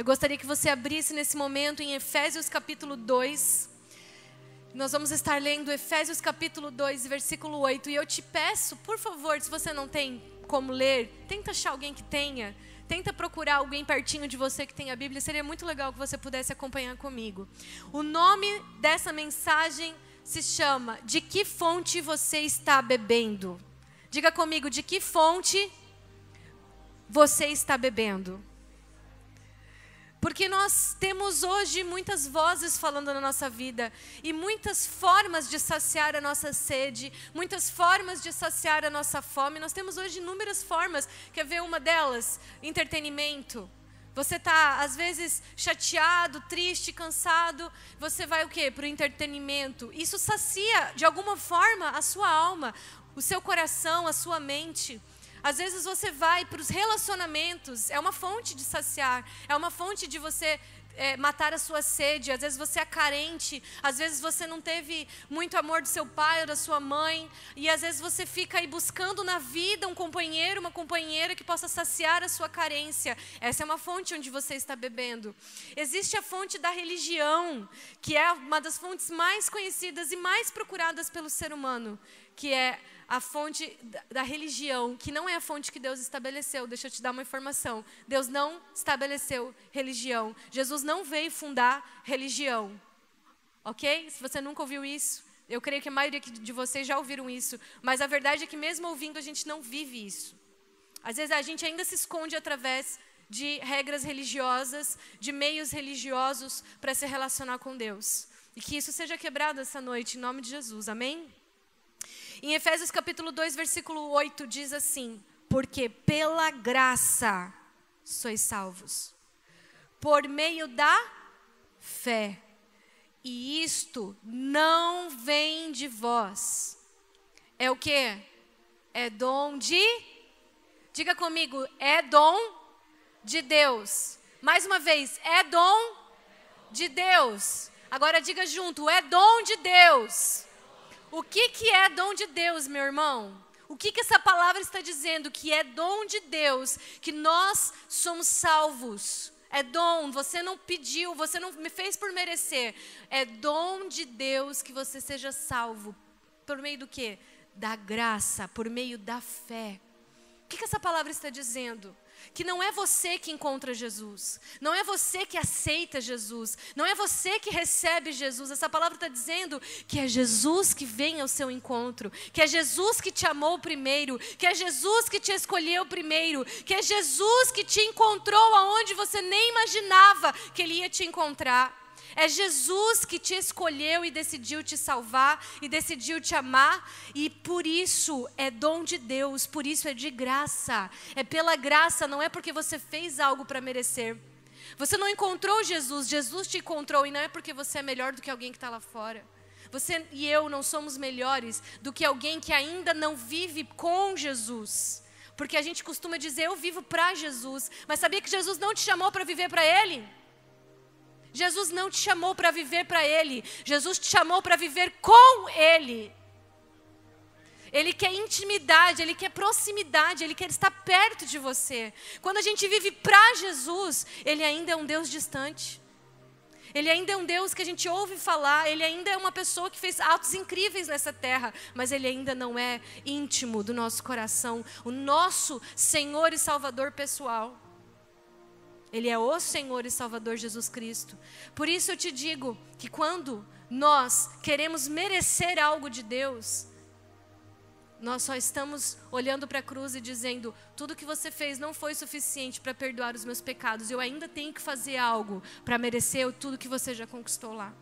gostaria que você abrisse nesse momento em Efésios capítulo 2. Nós vamos estar lendo Efésios capítulo 2, versículo 8. E eu te peço, por favor, se você não tem como ler, tenta achar alguém que tenha. Tenta procurar alguém pertinho de você que tenha a Bíblia. Seria muito legal que você pudesse acompanhar comigo. O nome dessa mensagem se chama De que fonte você está bebendo? Diga comigo, de que fonte você está bebendo? Porque nós temos hoje muitas vozes falando na nossa vida e muitas formas de saciar a nossa sede, muitas formas de saciar a nossa fome. Nós temos hoje inúmeras formas. Quer ver uma delas? Entretenimento. Você está, às vezes, chateado, triste, cansado. Você vai o quê? Para o entretenimento. Isso sacia, de alguma forma, a sua alma, o seu coração, a sua mente. Às vezes você vai para os relacionamentos, é uma fonte de saciar, é uma fonte de você matar a sua sede. Às vezes você é carente, às vezes você não teve muito amor do seu pai ou da sua mãe, e às vezes você fica aí buscando na vida um companheiro, uma companheira que possa saciar a sua carência. Essa é uma fonte onde você está bebendo. Existe a fonte da religião, que é uma das fontes mais conhecidas e mais procuradas pelo ser humano, que é a fonte da religião, que não é a fonte que Deus estabeleceu. Deixa eu te dar uma informação. Deus não estabeleceu religião. Jesus não veio fundar religião. Ok? Se você nunca ouviu isso, eu creio que a maioria de vocês já ouviram isso. Mas a verdade é que mesmo ouvindo, a gente não vive isso. Às vezes a gente ainda se esconde através de regras religiosas, de meios religiosos para se relacionar com Deus. E que isso seja quebrado essa noite, em nome de Jesus. Amém? Em Efésios capítulo 2, versículo 8, diz assim: porque pela graça sois salvos, por meio da fé, e isto não vem de vós. É o quê? É dom de... Diga comigo, é dom de Deus. Mais uma vez, é dom de Deus. Agora diga junto, é dom de Deus. O que é dom de Deus, meu irmão? O que essa palavra está dizendo? Que é dom de Deus, que nós somos salvos. É dom, você não pediu, você não me fez por merecer. É dom de Deus que você seja salvo. Por meio do quê? Da graça, por meio da fé. O que essa palavra está dizendo? Que não é você que encontra Jesus, não é você que aceita Jesus, não é você que recebe Jesus. Essa palavra está dizendo que é Jesus que vem ao seu encontro, que é Jesus que te amou primeiro, que é Jesus que te escolheu primeiro, que é Jesus que te encontrou aonde você nem imaginava que Ele ia te encontrar. É Jesus que te escolheu e decidiu te salvar e decidiu te amar, e por isso é dom de Deus, por isso é de graça. É pela graça, não é porque você fez algo para merecer. Você não encontrou Jesus, Jesus te encontrou, e não é porque você é melhor do que alguém que está lá fora. Você e eu não somos melhores do que alguém que ainda não vive com Jesus. Porque a gente costuma dizer, eu vivo para Jesus, mas sabia que Jesus não te chamou para viver para Ele? Jesus não te chamou para viver para Ele. Jesus te chamou para viver com Ele. Ele quer intimidade, Ele quer proximidade, Ele quer estar perto de você. Quando a gente vive para Jesus, Ele ainda é um Deus distante. Ele ainda é um Deus que a gente ouve falar. Ele ainda é uma pessoa que fez atos incríveis nessa terra. Mas Ele ainda não é íntimo do nosso coração. O nosso Senhor e Salvador pessoal. Ele é o Senhor e Salvador Jesus Cristo. Por isso eu te digo que quando nós queremos merecer algo de Deus, nós só estamos olhando para a cruz e dizendo, tudo que você fez não foi suficiente para perdoar os meus pecados. Eu ainda tenho que fazer algo para merecer tudo que você já conquistou lá.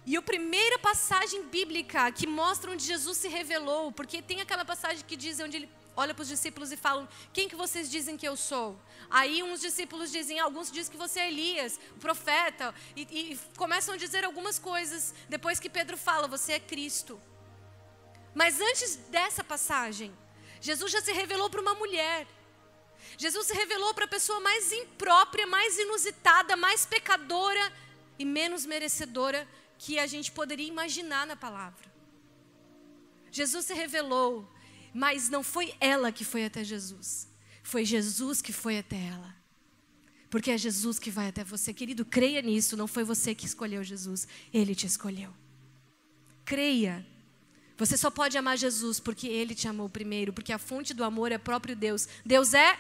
E a primeira passagem bíblica que mostra onde Jesus se revelou, porque tem aquela passagem que diz onde Ele olha para os discípulos e fala, quem que vocês dizem que eu sou? Aí uns discípulos dizem, alguns dizem que você é Elias, o profeta, e começam a dizer algumas coisas, depois que Pedro fala, você é Cristo. Mas antes dessa passagem, Jesus já se revelou para uma mulher. Jesus se revelou para a pessoa mais imprópria, mais inusitada, mais pecadora e menos merecedora que a gente poderia imaginar na palavra. Jesus se revelou, mas não foi ela que foi até Jesus. Foi Jesus que foi até ela. Porque é Jesus que vai até você. Querido, creia nisso. Não foi você que escolheu Jesus. Ele te escolheu. Creia. Você só pode amar Jesus porque Ele te amou primeiro. Porque a fonte do amor é próprio Deus. Deus é...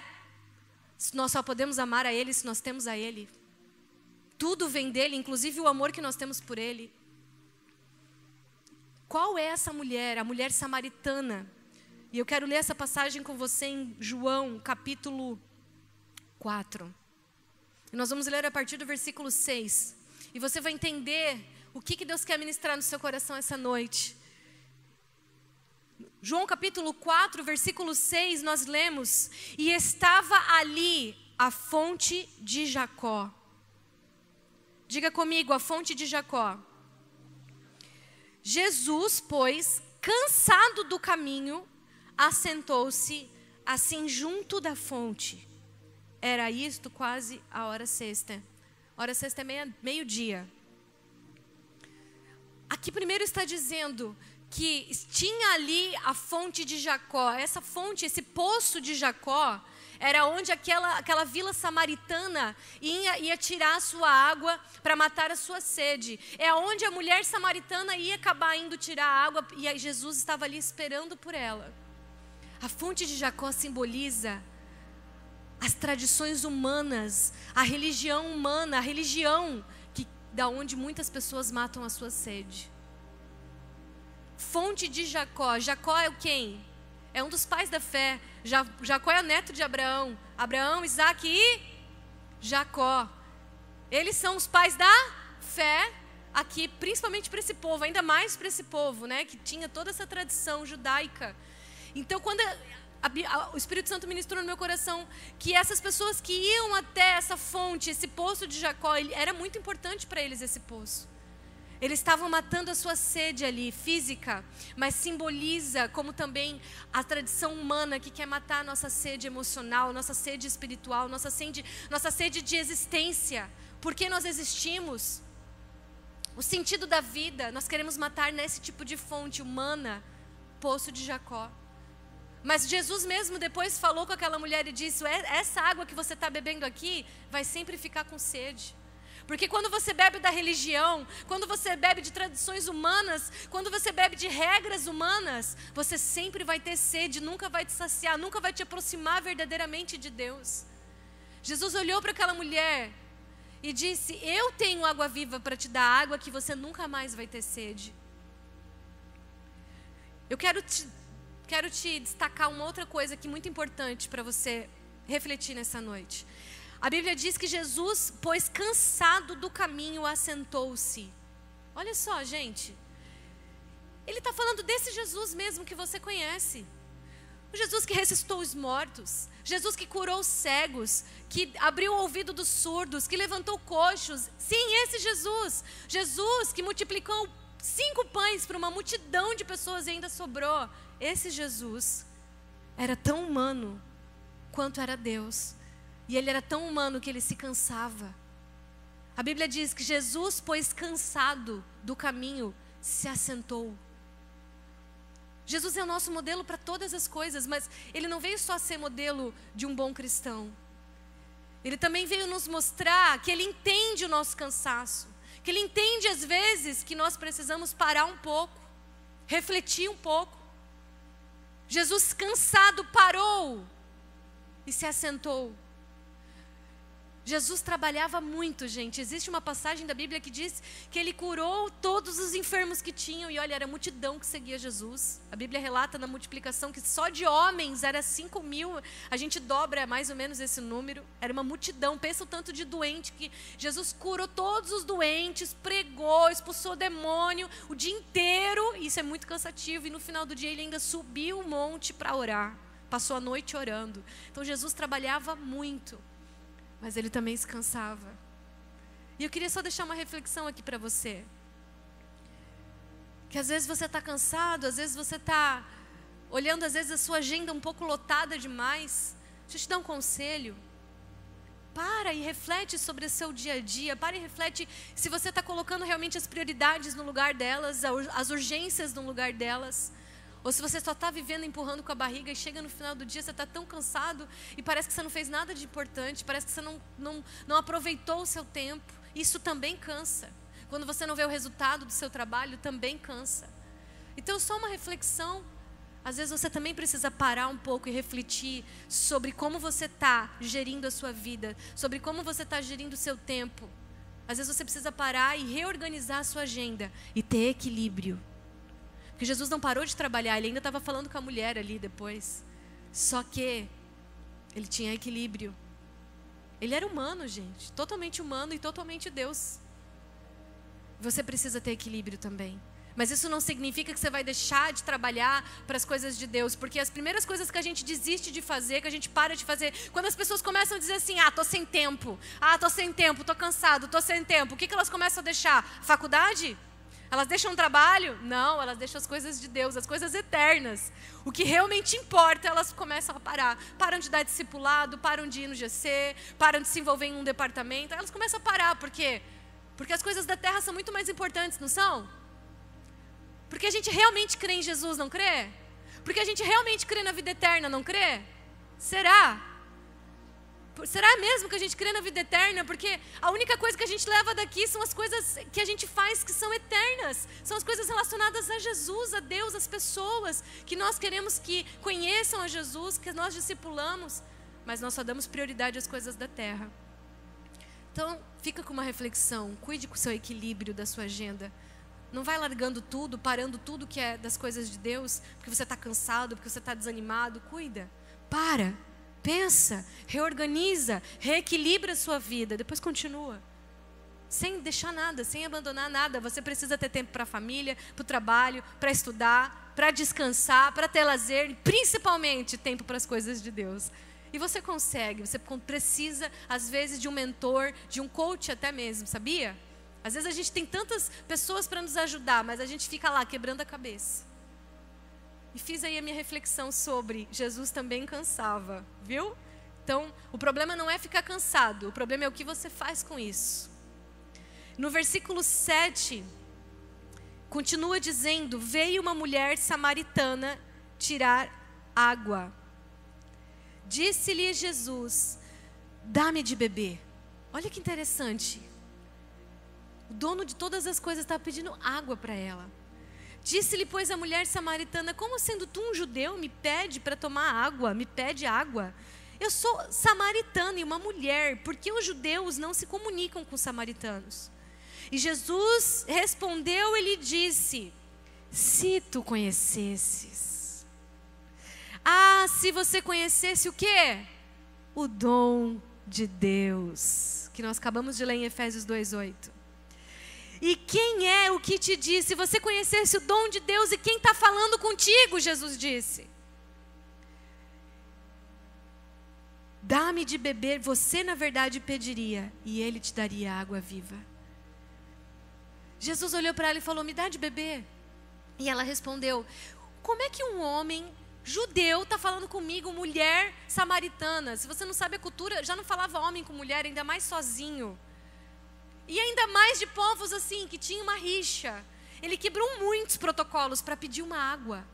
Nós só podemos amar a Ele se nós temos a Ele. Tudo vem dEle, inclusive o amor que nós temos por Ele. Qual é essa mulher? A mulher samaritana. E eu quero ler essa passagem com você em João, capítulo 4. E nós vamos ler a partir do versículo 6. E você vai entender o que Deus quer ministrar no seu coração essa noite. João capítulo 4, versículo 6, nós lemos: E estava ali a fonte de Jacó. Diga comigo, a fonte de Jacó. Jesus, pois, cansado do caminho, assentou-se assim junto da fonte. Era isto quase a hora sexta. Hora sexta é meio-dia. Aqui primeiro está dizendo que tinha ali a fonte de Jacó. Essa fonte, esse poço de Jacó, era onde aquela vila samaritana ia tirar a sua água para matar a sua sede. É onde a mulher samaritana ia acabar indo tirar a água e aí Jesus estava ali esperando por ela. A fonte de Jacó simboliza as tradições humanas, a religião humana, a religião da onde muitas pessoas matam a sua sede. Fonte de Jacó. Jacó é quem? É um dos pais da fé. Jacó é neto de Abraão. Abraão, Isaac e Jacó. Eles são os pais da fé aqui, principalmente para esse povo, ainda mais para esse povo, né, que tinha toda essa tradição judaica. Então, quando o Espírito Santo ministrou no meu coração que essas pessoas que iam até essa fonte, esse poço de Jacó, era muito importante para eles esse poço. Eles estavam matando a sua sede ali, física, mas simboliza como também a tradição humana que quer matar a nossa sede emocional, nossa sede espiritual, nossa sede de existência. Por que nós existimos? O sentido da vida, nós queremos matar nesse tipo de fonte humana, poço de Jacó. Mas Jesus mesmo depois falou com aquela mulher e disse: essa água que você está bebendo aqui vai sempre ficar com sede. Porque quando você bebe da religião, quando você bebe de tradições humanas, quando você bebe de regras humanas, você sempre vai ter sede, nunca vai te saciar, nunca vai te aproximar verdadeiramente de Deus. Jesus olhou para aquela mulher e disse: eu tenho água viva para te dar, água que você nunca mais vai ter sede. Eu quero te destacar uma outra coisa que é muito importante para você refletir nessa noite. A Bíblia diz que Jesus, pois cansado do caminho, assentou-se. Olha só, gente. Ele está falando desse Jesus mesmo que você conhece. O Jesus que ressuscitou os mortos. Jesus que curou os cegos. Que abriu o ouvido dos surdos. Que levantou coxos. Sim, esse Jesus. Jesus que multiplicou 5 pães para uma multidão de pessoas e ainda sobrou. Esse Jesus era tão humano quanto era Deus. E ele era tão humano que ele se cansava. A Bíblia diz que Jesus, pois cansado do caminho, se assentou. Jesus é o nosso modelo para todas as coisas, mas ele não veio só ser modelo de um bom cristão. Ele também veio nos mostrar que ele entende o nosso cansaço, que ele entende às vezes que nós precisamos parar um pouco, refletir um pouco. Jesus cansado parou e se assentou. Jesus trabalhava muito, gente. Existe uma passagem da Bíblia que diz que ele curou todos os enfermos que tinham. E olha, era a multidão que seguia Jesus. A Bíblia relata na multiplicação que só de homens era 5.000. A gente dobra mais ou menos esse número. Era uma multidão. Pensa o tanto de doente que Jesus curou todos os doentes, pregou, expulsou demônio o dia inteiro. Isso é muito cansativo. E no final do dia ele ainda subiu o monte para orar. Passou a noite orando. Então Jesus trabalhava muito. Mas ele também se cansava. E eu queria só deixar uma reflexão aqui para você. Que às vezes você está cansado, às vezes você está olhando, às vezes a sua agenda um pouco lotada demais. Deixa eu te dar um conselho. Para e reflete sobre o seu dia a dia. Para e reflete se você está colocando realmente as prioridades no lugar delas, as urgências no lugar delas. Ou se você só está vivendo empurrando com a barriga e chega no final do dia, você está tão cansado e parece que você não fez nada de importante, parece que você não aproveitou o seu tempo. Isso também cansa. Quando você não vê o resultado do seu trabalho, também cansa. Então, só uma reflexão. Às vezes você também precisa parar um pouco e refletir sobre como você está gerindo a sua vida, sobre como você está gerindo o seu tempo. Às vezes você precisa parar e reorganizar a sua agenda e ter equilíbrio. Porque Jesus não parou de trabalhar, ele ainda estava falando com a mulher ali depois. Só que ele tinha equilíbrio. Ele era humano, gente, totalmente humano e totalmente Deus. Você precisa ter equilíbrio também. Mas isso não significa que você vai deixar de trabalhar para as coisas de Deus. Porque as primeiras coisas que a gente desiste de fazer, que a gente para de fazer, quando as pessoas começam a dizer assim, tô sem tempo, tô sem tempo, tô cansado, tô sem tempo. O que elas começam a deixar? Faculdade? Elas deixam o trabalho? Não, elas deixam as coisas de Deus, as coisas eternas. O que realmente importa, elas começam a parar. Param de dar discipulado, param de ir no GC, param de se envolver em um departamento. Elas começam a parar, por quê? Porque as coisas da terra são muito mais importantes, não são? Porque a gente realmente crê em Jesus, não crê? Porque a gente realmente crê na vida eterna, não crê? Será? Será mesmo que a gente crê na vida eterna? Porque a única coisa que a gente leva daqui são as coisas que a gente faz que são eternas. São as coisas relacionadas a Jesus, a Deus, as pessoas que nós queremos que conheçam a Jesus, que nós discipulamos. Mas nós só damos prioridade às coisas da terra. Então, fica com uma reflexão. Cuide com o seu equilíbrio da sua agenda. Não vai largando tudo, parando tudo que é das coisas de Deus, porque você está cansado, porque você está desanimado. Cuida, para. Pensa, reorganiza, reequilibra a sua vida, depois continua. Sem deixar nada, sem abandonar nada. Você precisa ter tempo para a família, para o trabalho, para estudar, para descansar, para ter lazer, e principalmente tempo para as coisas de Deus. E você consegue, você precisa às vezes de um mentor, de um coach até mesmo, sabia? Às vezes a gente tem tantas pessoas para nos ajudar, mas a gente fica lá quebrando a cabeça. E fiz aí a minha reflexão sobre Jesus também cansava, viu? Então, o problema não é ficar cansado, o problema é o que você faz com isso. No versículo 7, continua dizendo, veio uma mulher samaritana tirar água. Disse-lhe Jesus, dá-me de beber. Olha que interessante. O dono de todas as coisas estava pedindo água para ela. Disse-lhe, pois, a mulher samaritana, como sendo tu um judeu, me pede para tomar água, me pede água? Eu sou samaritana e uma mulher, porque os judeus não se comunicam com os samaritanos? E Jesus respondeu e lhe disse, se tu conhecesses. Se você conhecesse o quê? O dom de Deus, que nós acabamos de ler em Efésios 2:8. E quem é o que te disse? Se você conhecesse o dom de Deus e quem está falando contigo, Jesus disse. Dá-me de beber, você na verdade pediria, e ele te daria água viva. Jesus olhou para ela e falou, me dá de beber. E ela respondeu, como é que um homem judeu está falando comigo, mulher samaritana? Se você não sabe a cultura, já não falava homem com mulher, ainda mais sozinho. E ainda mais de povos assim, que tinha uma rixa. Ele quebrou muitos protocolos para pedir uma água.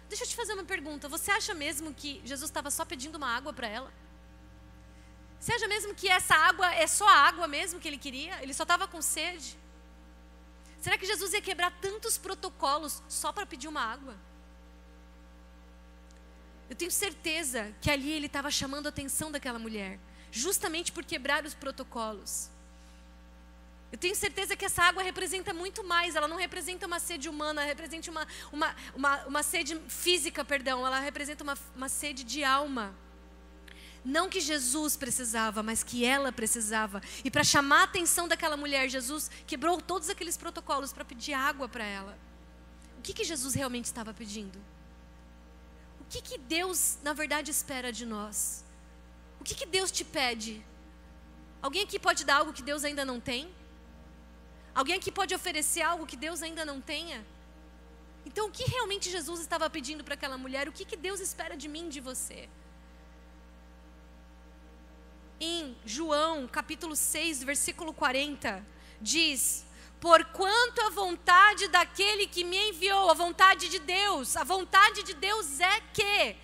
Deixa eu te fazer uma pergunta. Você acha mesmo que Jesus estava só pedindo uma água para ela? Você acha mesmo que essa água é só a água mesmo que ele queria? Ele só estava com sede? Será que Jesus ia quebrar tantos protocolos só para pedir uma água? Eu tenho certeza que ali ele estava chamando a atenção daquela mulher, justamente por quebrar os protocolos. Eu tenho certeza que essa água representa muito mais. Ela não representa uma sede humana, ela representa uma sede física, perdão. Ela representa uma sede de alma. Não que Jesus precisava, mas que ela precisava. E para chamar a atenção daquela mulher, Jesus quebrou todos aqueles protocolos para pedir água para ela. O que Jesus realmente estava pedindo? O que Deus, na verdade, espera de nós? O que Deus te pede? Alguém aqui pode dar algo que Deus ainda não tem? Alguém aqui pode oferecer algo que Deus ainda não tenha? Então, o que realmente Jesus estava pedindo para aquela mulher? O que Deus espera de mim, de você? Em João, capítulo 6, versículo 40, diz, porquanto a vontade daquele que me enviou, a vontade de Deus é que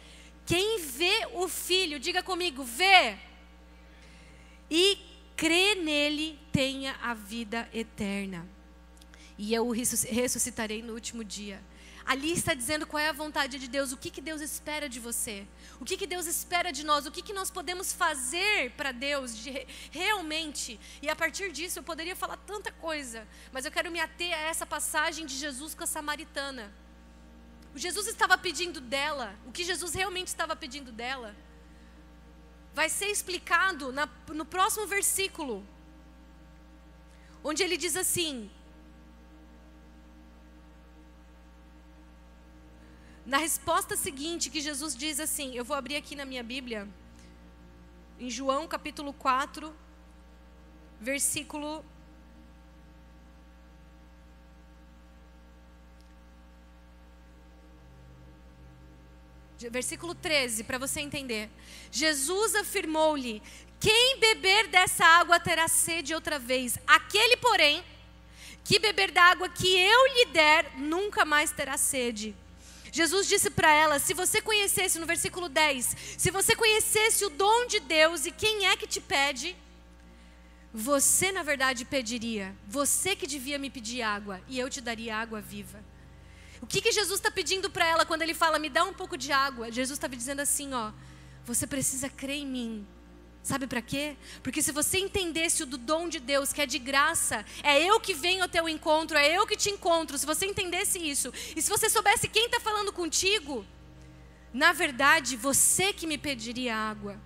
quem vê o Filho, diga comigo, vê, e crê nele, tenha a vida eterna. E eu o ressuscitarei no último dia. Ali está dizendo qual é a vontade de Deus, o que Deus espera de você, o que Deus espera de nós, o que nós podemos fazer para Deus realmente. E a partir disso eu poderia falar tanta coisa, mas eu quero me ater a essa passagem de Jesus com a samaritana. O Jesus estava pedindo dela, o que Jesus realmente estava pedindo dela, vai ser explicado no próximo versículo, onde ele diz assim, na resposta seguinte, que Jesus diz assim, eu vou abrir aqui na minha Bíblia, em João capítulo 4, versículo 13, para você entender. Jesus afirmou-lhe, quem beber dessa água terá sede outra vez. Aquele, porém, que beber da água que eu lhe der, nunca mais terá sede. Jesus disse para ela, se você conhecesse, no versículo 10, se você conhecesse o dom de Deus e quem é que te pede, você na verdade pediria, você que devia me pedir água e eu te daria água viva. O que Jesus está pedindo para ela quando ele fala, me dá um pouco de água? Jesus estava dizendo assim, ó, você precisa crer em mim. Sabe para quê? Porque se você entendesse o do dom de Deus, que é de graça, é eu que venho ao teu encontro, é eu que te encontro, se você entendesse isso, e se você soubesse quem está falando contigo, na verdade, você que me pediria água.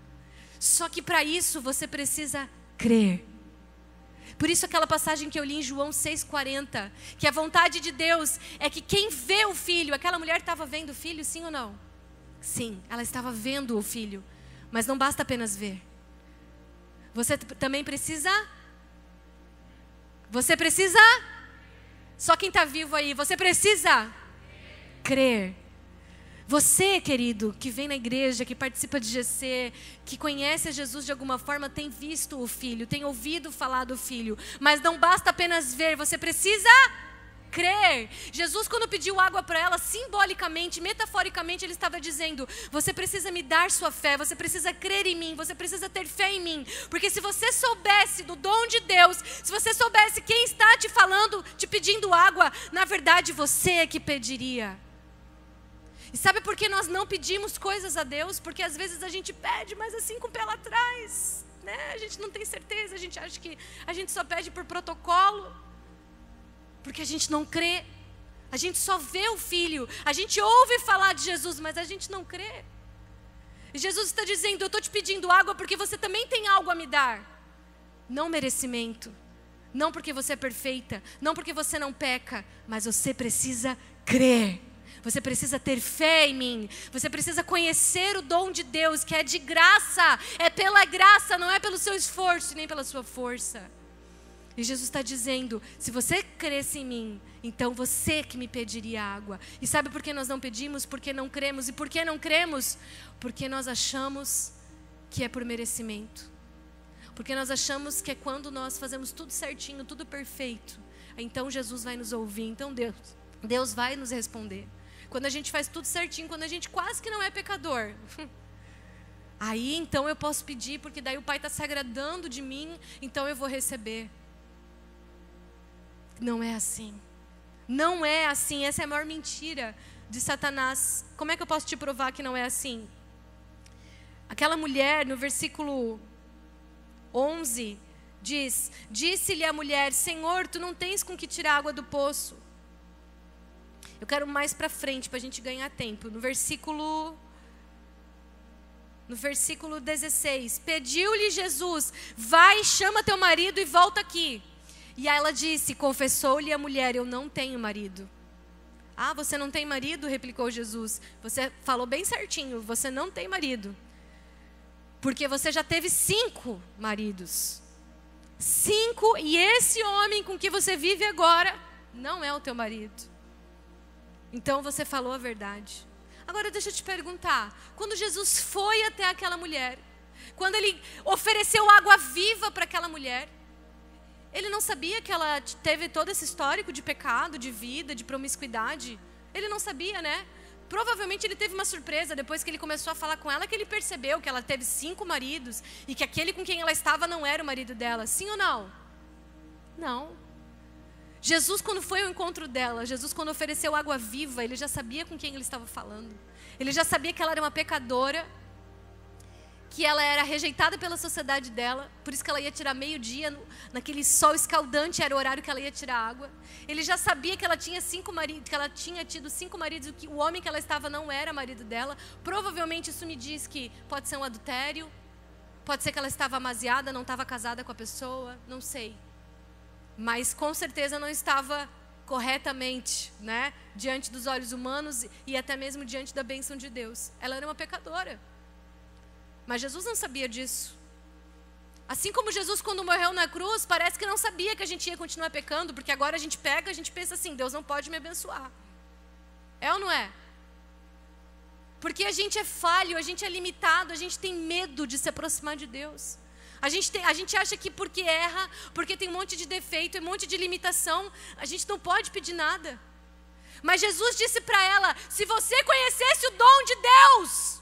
Só que para isso, você precisa crer. Por isso aquela passagem que eu li em João 6,40, que a vontade de Deus é que quem vê o Filho, aquela mulher estava vendo o Filho, sim ou não? Sim, ela estava vendo o Filho, mas não basta apenas ver. Você também precisa? Só quem está vivo aí, você precisa crer. Você, querido, que vem na igreja, que participa de GC, que conhece a Jesus de alguma forma, tem visto o Filho, tem ouvido falar do Filho, mas não basta apenas ver, você precisa crer. Jesus, quando pediu água para ela, simbolicamente, metaforicamente, ele estava dizendo, você precisa me dar sua fé, você precisa crer em mim, você precisa ter fé em mim, porque se você soubesse do dom de Deus, se você soubesse quem está te falando, te pedindo água, na verdade você é que pediria. E sabe por que nós não pedimos coisas a Deus? Porque às vezes a gente pede, mas assim com o pé lá atrás, né? A gente não tem certeza, a gente acha que a gente só pede por protocolo, porque a gente não crê, a gente só vê o Filho, a gente ouve falar de Jesus, mas a gente não crê. E Jesus está dizendo, eu estou te pedindo água porque você também tem algo a me dar. Não merecimento, não porque você é perfeita, não porque você não peca, mas você precisa crer. Você precisa ter fé em mim, você precisa conhecer o dom de Deus, que é de graça, é pela graça, não é pelo seu esforço, nem pela sua força. E Jesus está dizendo, se você cresce em mim, então você que me pediria água. E sabe por que nós não pedimos? Porque não cremos. E por que não cremos? Porque nós achamos que é por merecimento. Porque nós achamos que é quando nós fazemos tudo certinho, tudo perfeito, então Jesus vai nos ouvir, então Deus vai nos responder. Quando a gente faz tudo certinho, quando a gente quase que não é pecador, aí então eu posso pedir, porque daí o Pai está se agradando de mim, então eu vou receber. Não é assim. Não é assim. Essa é a maior mentira de Satanás. Como é que eu posso te provar que não é assim? Aquela mulher, no versículo 11, diz, disse-lhe a mulher, Senhor, tu não tens com que tirar água do poço. Eu quero mais para frente, para a gente ganhar tempo. No versículo 16, pediu-lhe Jesus, vai, chama teu marido e volta aqui. E ela disse, confessou-lhe a mulher, eu não tenho marido. Ah, você não tem marido? Replicou Jesus. Você falou bem certinho, você não tem marido. Porque você já teve 5 maridos. 5, e esse homem com que você vive agora não é o teu marido. Então você falou a verdade. Agora deixa eu te perguntar, quando Jesus foi até aquela mulher, quando ele ofereceu água viva para aquela mulher, Ele não sabia que ela teve todo esse histórico de pecado, de vida, de promiscuidade. Ele não sabia, né? Provavelmente ele teve uma surpresa depois que ele começou a falar com ela, que ele percebeu que ela teve 5 maridos e que aquele com quem ela estava não era o marido dela. Sim ou não? Não. Jesus, quando foi ao encontro dela, Jesus, quando ofereceu água viva, ele já sabia com quem ele estava falando. Ele já sabia que ela era uma pecadora, que ela era rejeitada pela sociedade dela, por isso que ela ia tirar meio-dia, naquele sol escaldante, era o horário que ela ia tirar água. Ele já sabia que ela tinha 5 maridos, que ela tinha tido 5 maridos, que o homem que ela estava não era marido dela. Provavelmente isso me diz que pode ser um adultério, pode ser que ela estava amaziada, não estava casada com a pessoa, não sei. Mas com certeza não estava corretamente, né, diante dos olhos humanos e até mesmo diante da bênção de Deus. Ela era uma pecadora. Mas Jesus não sabia disso. Assim como Jesus, quando morreu na cruz, parece que não sabia que a gente ia continuar pecando, porque agora a gente pega, a gente pensa assim, Deus não pode me abençoar. É ou não é? Porque a gente é falho, a gente é limitado, a gente tem medo de se aproximar de Deus. A gente acha que porque erra, porque tem um monte de defeito, um monte de limitação, a gente não pode pedir nada. Mas Jesus disse para ela, se você conhecesse o dom de Deus...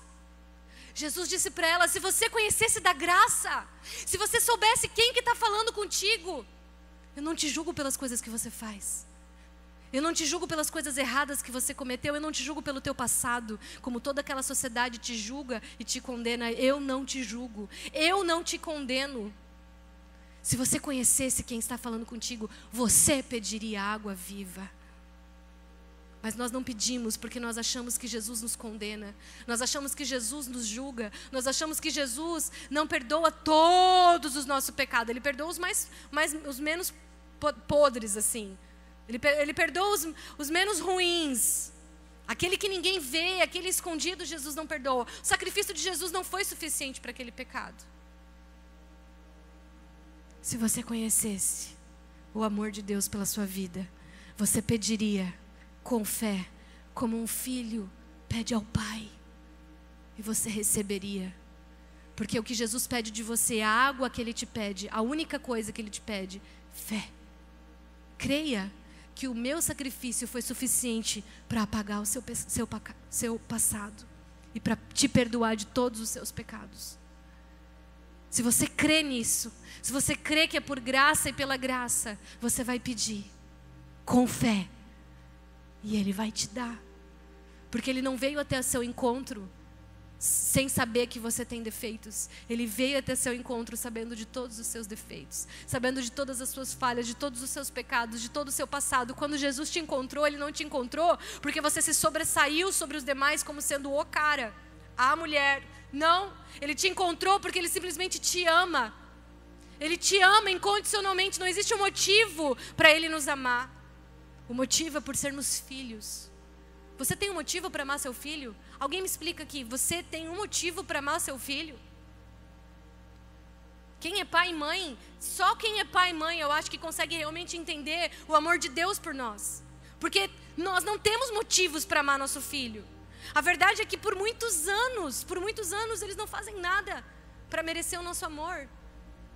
Jesus disse para ela, se você conhecesse da graça, se você soubesse quem que está falando contigo, eu não te julgo pelas coisas que você faz. Eu não te julgo pelas coisas erradas que você cometeu, eu não te julgo pelo teu passado, como toda aquela sociedade te julga e te condena. Eu não te julgo, eu não te condeno. Se você conhecesse quem está falando contigo, você pediria água viva. Mas nós não pedimos porque nós achamos que Jesus nos condena. Nós achamos que Jesus nos julga. Nós achamos que Jesus não perdoa todos os nossos pecados. Ele perdoa os menos podres, assim. Ele perdoa os menos ruins. Aquele que ninguém vê, aquele escondido, Jesus não perdoa. O sacrifício de Jesus não foi suficiente para aquele pecado. Se você conhecesse o amor de Deus pela sua vida, você pediria com fé, como um filho pede ao pai, e você receberia. Porque o que Jesus pede de você, a água que Ele te pede, a única coisa que Ele te pede, fé. Creia que o meu sacrifício foi suficiente para apagar o seu passado e para te perdoar de todos os seus pecados. Se você crê nisso, se você crê que é por graça e pela graça, você vai pedir com fé. E Ele vai te dar. Porque Ele não veio até o seu encontro sem saber que você tem defeitos. Ele veio até seu encontro sabendo de todos os seus defeitos, sabendo de todas as suas falhas, de todos os seus pecados, de todo o seu passado. Quando Jesus te encontrou, Ele não te encontrou porque você se sobressaiu sobre os demais como sendo o cara, a mulher. Não, Ele te encontrou porque Ele simplesmente te ama. Ele te ama incondicionalmente. Não existe um motivo para Ele nos amar. O motivo é por sermos filhos. Você tem um motivo para amar seu filho? Alguém me explica aqui, você tem um motivo para amar seu filho? Quem é pai e mãe, só quem é pai e mãe, eu acho que consegue realmente entender o amor de Deus por nós. Porque nós não temos motivos para amar nosso filho. A verdade é que por muitos anos, eles não fazem nada para merecer o nosso amor.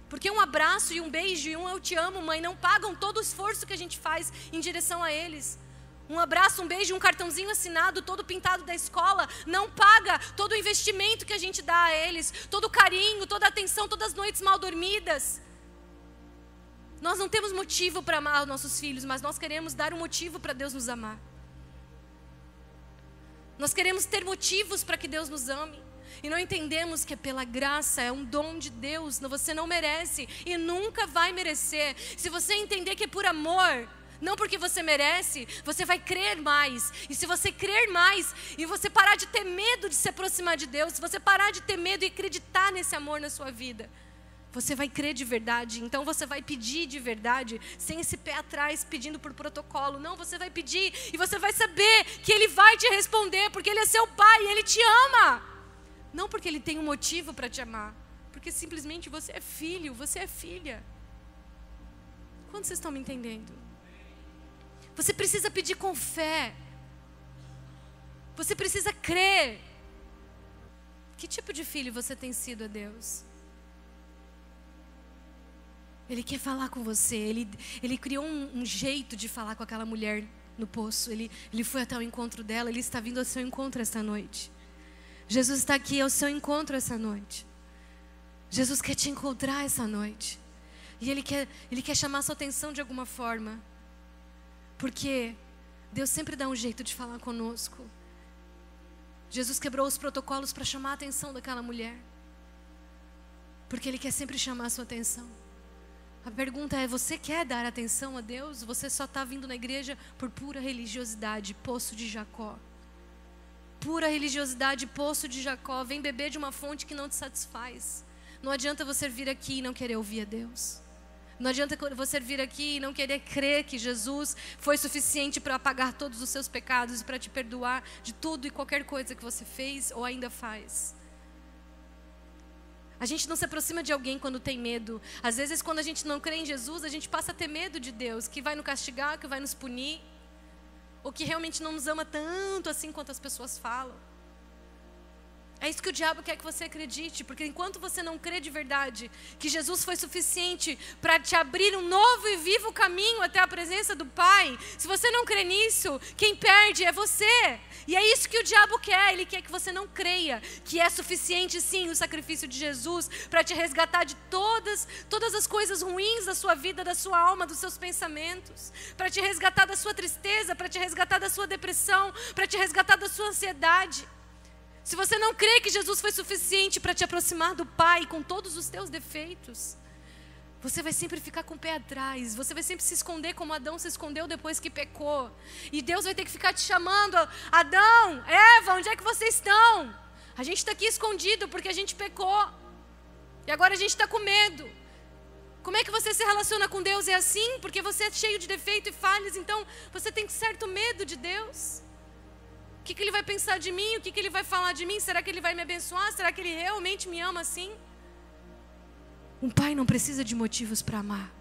Porque um abraço e um beijo e um eu te amo, mãe, não pagam todo o esforço que a gente faz em direção a eles. Um abraço, um beijo, um cartãozinho assinado, todo pintado da escola, não paga todo o investimento que a gente dá a eles, todo o carinho, toda a atenção, todas as noites mal dormidas. Nós não temos motivo para amar os nossos filhos, mas nós queremos dar um motivo para Deus nos amar. Nós queremos ter motivos para que Deus nos ame. E não entendemos que é pela graça, é um dom de Deus, você não merece e nunca vai merecer. Se você entender que é por amor, não porque você merece, você vai crer mais. E se você crer mais e você parar de ter medo de se aproximar de Deus, se você parar de ter medo e acreditar nesse amor na sua vida, você vai crer de verdade. Então você vai pedir de verdade, sem esse pé atrás pedindo por protocolo. Não, você vai pedir e você vai saber que Ele vai te responder, porque Ele é seu Pai e Ele te ama. Não porque Ele tem um motivo para te amar, porque simplesmente você é filho, você é filha. Quantos vocês estão me entendendo? Você precisa pedir com fé. Você precisa crer. Que tipo de filho você tem sido a Deus? Ele quer falar com você. Ele criou um jeito de falar com aquela mulher no poço. Ele foi até o encontro dela. Ele está vindo ao seu encontro esta noite. Jesus está aqui ao seu encontro essa noite. Jesus quer te encontrar essa noite. E Ele quer chamar a sua atenção de alguma forma. Porque Deus sempre dá um jeito de falar conosco. Jesus quebrou os protocolos para chamar a atenção daquela mulher. Porque Ele quer sempre chamar a sua atenção. A pergunta é, você quer dar atenção a Deus? Você só está vindo na igreja por pura religiosidade, poço de Jacó. Pura religiosidade, poço de Jacó. Vem beber de uma fonte que não te satisfaz. Não adianta você vir aqui e não querer ouvir a Deus. Não adianta você vir aqui e não querer crer que Jesus foi suficiente para apagar todos os seus pecados e para te perdoar de tudo e qualquer coisa que você fez ou ainda faz. A gente não se aproxima de alguém quando tem medo. Às vezes, quando a gente não crê em Jesus, a gente passa a ter medo de Deus, que vai nos castigar, que vai nos punir, ou que realmente não nos ama tanto assim quanto as pessoas falam. É isso que o diabo quer que você acredite, porque enquanto você não crê de verdade que Jesus foi suficiente para te abrir um novo e vivo caminho até a presença do Pai, se você não crê nisso, quem perde é você. E é isso que o diabo quer. Ele quer que você não creia que é suficiente sim o sacrifício de Jesus para te resgatar de todas as coisas ruins da sua vida, da sua alma, dos seus pensamentos, para te resgatar da sua tristeza, para te resgatar da sua depressão, para te resgatar da sua ansiedade. Se você não crê que Jesus foi suficiente para te aproximar do Pai com todos os teus defeitos, você vai sempre ficar com o pé atrás, você vai sempre se esconder como Adão se escondeu depois que pecou. E Deus vai ter que ficar te chamando, Adão, Eva, onde é que vocês estão? A gente está aqui escondido porque a gente pecou. E agora a gente está com medo. Como é que você se relaciona com Deus? É assim? Porque você é cheio de defeito e falhas, então você tem certo medo de Deus. O que Ele vai pensar de mim? O que Ele vai falar de mim? Será que Ele vai me abençoar? Será que Ele realmente me ama assim? Um pai não precisa de motivos para amar.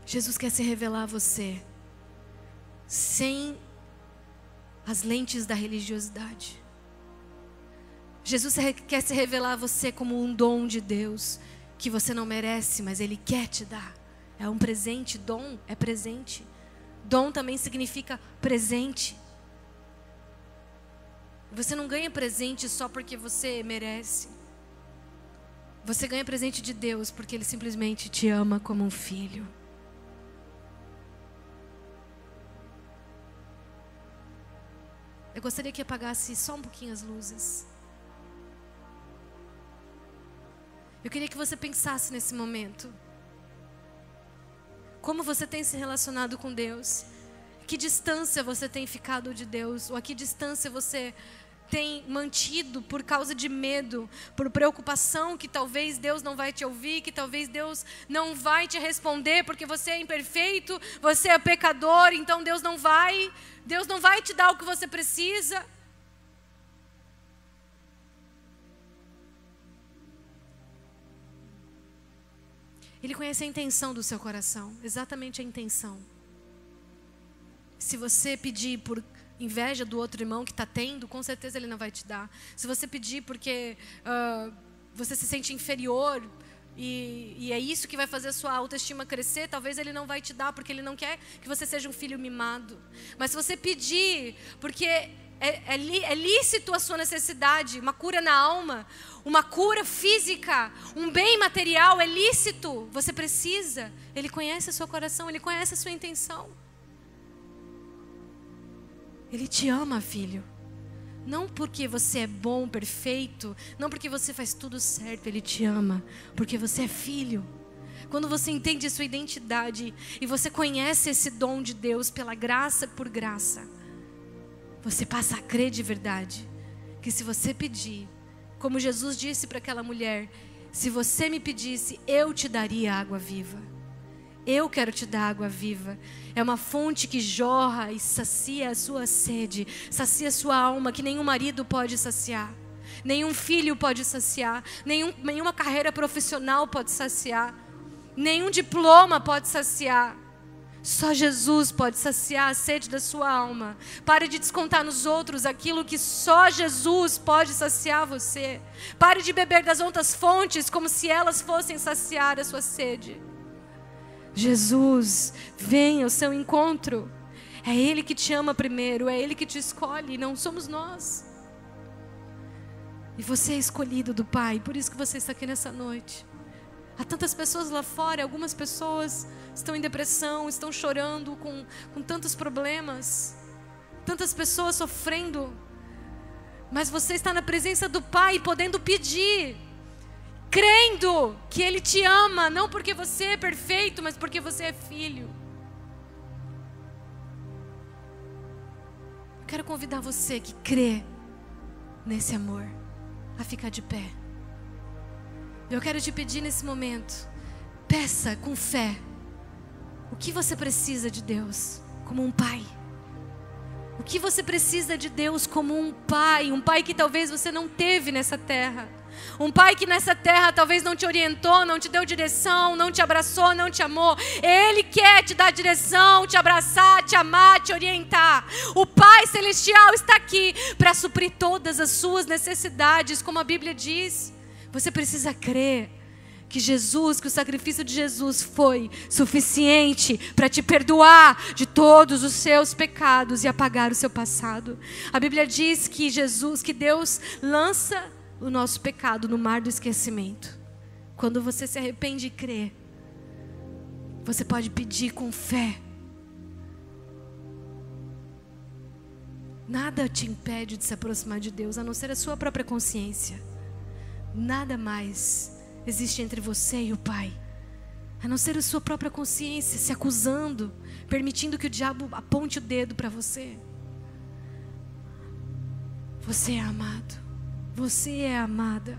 Jesus quer se revelar a você sem as lentes da religiosidade. Jesus quer se revelar a você como um dom de Deus que você não merece, mas Ele quer te dar. É um presente. Dom é presente. Dom também significa presente. Você não ganha presente só porque você merece. Você ganha presente de Deus porque Ele simplesmente te ama como um filho. Eu gostaria que apagasse só um pouquinho as luzes. Eu queria que você pensasse nesse momento. Como você tem se relacionado com Deus? Que distância você tem ficado de Deus? Ou a que distância você tem mantido por causa de medo, por preocupação que talvez Deus não vai te ouvir, que talvez Deus não vai te responder porque você é imperfeito, você é pecador, então Deus não vai te dar o que você precisa. Ele conhece a intenção do seu coração, exatamente a intenção. Se você pedir por inveja do outro irmão que está tendo, com certeza Ele não vai te dar. Se você pedir porque você se sente inferior e é isso que vai fazer a sua autoestima crescer, talvez Ele não vai te dar, porque Ele não quer que você seja um filho mimado. Mas se você pedir porque é lícito a sua necessidade, uma cura na alma, uma cura física, um bem material, é lícito, você precisa. Ele conhece o seu coração, Ele conhece a sua intenção. Ele te ama, filho. Não porque você é bom, perfeito, não porque você faz tudo certo, Ele te ama, porque você é filho. Quando você entende a sua identidade e você conhece esse dom de Deus pela graça por graça, você passa a crer de verdade que se você pedir, como Jesus disse para aquela mulher, se você me pedisse, eu te daria água viva. Eu quero te dar água viva. É uma fonte que jorra e sacia a sua sede, sacia a sua alma, que nenhum marido pode saciar, nenhum filho pode saciar, nenhuma carreira profissional pode saciar, nenhum diploma pode saciar. Só Jesus pode saciar a sede da sua alma. Pare de descontar nos outros aquilo que só Jesus pode saciar você. Pare de beber das outras fontes como se elas fossem saciar a sua sede. Jesus vem ao seu encontro. É Ele que te ama primeiro, é Ele que te escolhe, não somos nós. E você é escolhido do Pai, por isso que você está aqui nessa noite. Há tantas pessoas lá fora, algumas pessoas estão em depressão, estão chorando com tantos problemas, tantas pessoas sofrendo, mas você está na presença do Pai, podendo pedir, crendo que Ele te ama, não porque você é perfeito, mas porque você é filho. Eu quero convidar você que crê nesse amor a ficar de pé. Eu quero te pedir nesse momento, peça com fé o que você precisa de Deus como um pai. O que você precisa de Deus como um pai que talvez você não teve nessa terra. Um pai que nessa terra talvez não te orientou, não te deu direção, não te abraçou, não te amou. Ele quer te dar direção, te abraçar, te amar, te orientar. O Pai Celestial está aqui para suprir todas as suas necessidades, como a Bíblia diz. Você precisa crer que Jesus, que o sacrifício de Jesus foi suficiente para te perdoar de todos os seus pecados e apagar o seu passado. A Bíblia diz que Deus lança o nosso pecado no mar do esquecimento. Quando você se arrepende e crê, você pode pedir com fé. Nada te impede de se aproximar de Deus, a não ser a sua própria consciência. Nada mais existe entre você e o Pai, a não ser a sua própria consciência se acusando, permitindo que o diabo aponte o dedo para você. Você é amado, você é amada.